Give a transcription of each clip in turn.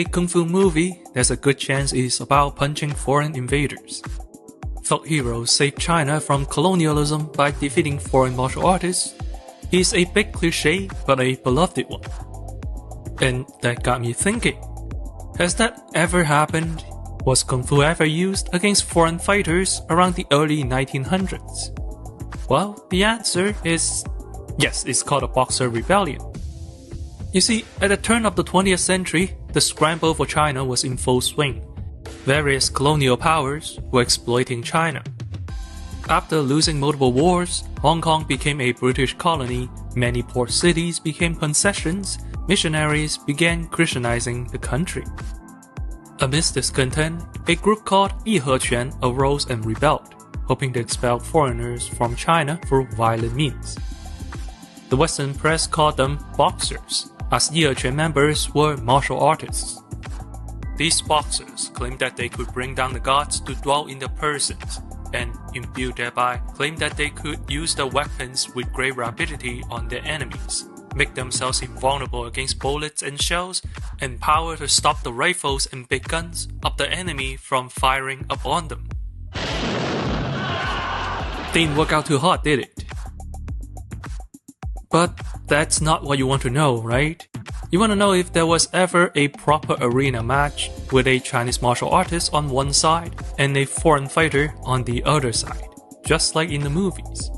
A kung fu movie, there's a good chance it's about punching foreign invaders. Folk heroes save China from colonialism by defeating foreign martial artists. It's a big cliche, but a beloved one. And that got me thinking, has that ever happened? Was kung fu ever used against foreign fighters around the early 1900s? Well, the answer is yes, it's called a Boxer Rebellion. You see, at the turn of the 20th century, the scramble for China was in full swing. Various colonial powers were exploiting China. After losing multiple wars, Hong Kong became a British colony, many port cities became concessions, missionaries began Christianizing the country. Amidst discontent, a group called Yihequan arose and rebelled, hoping to expel foreigners from China through violent means. The Western press called them boxers, as Yihequan members were martial artists. These boxers claimed that they could bring down the gods to dwell in their persons, and imbued thereby claimed that they could use their weapons with great rapidity on their enemies, make themselves invulnerable against bullets and shells, and power to stop the rifles and big guns of the enemy from firing upon them. Didn't work out too hot, did it? But that's not what you want to know, right? You want to know if there was ever a proper arena match with a Chinese martial artist on one side and a foreign fighter on the other side, just like in the movies.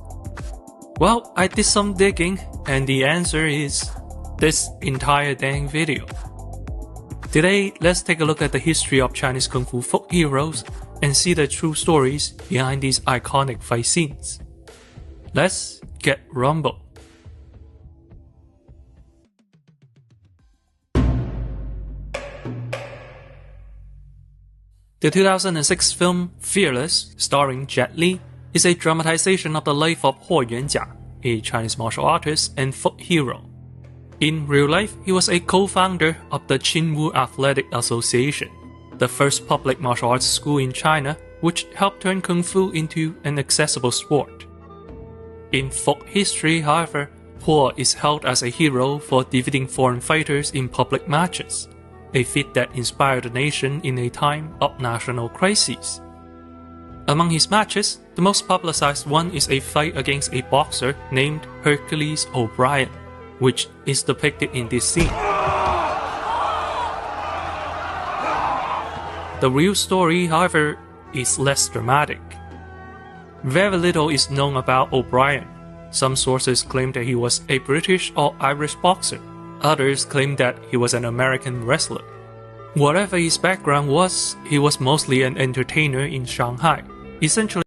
Well, I did some digging, and the answer is this entire dang video. Today, let's take a look at the history of Chinese kung fu folk heroes and see the true stories behind these iconic fight scenes. Let's get rumble. The 2006 film Fearless, starring Jet Li, is a dramatization of the life of Huo Yuanjia, a Chinese martial artist and folk hero. In real life, he was a co-founder of the Qinwu Athletic Association, the first public martial arts school in China, which helped turn kung fu into an accessible sport. In folk history, however, Huo is held as a hero for defeating foreign fighters in public matches, a feat that inspired the nation in a time of national crises. Among his matches, the most publicized one is a fight against a boxer named Hercules O'Brien, which is depicted in this scene. The real story, however, is less dramatic. Very little is known about O'Brien. Some sources claim that he was a British or Irish boxer. Others claim that he was an American wrestler. Whatever his background was, he was mostly an entertainer in Shanghai, essentially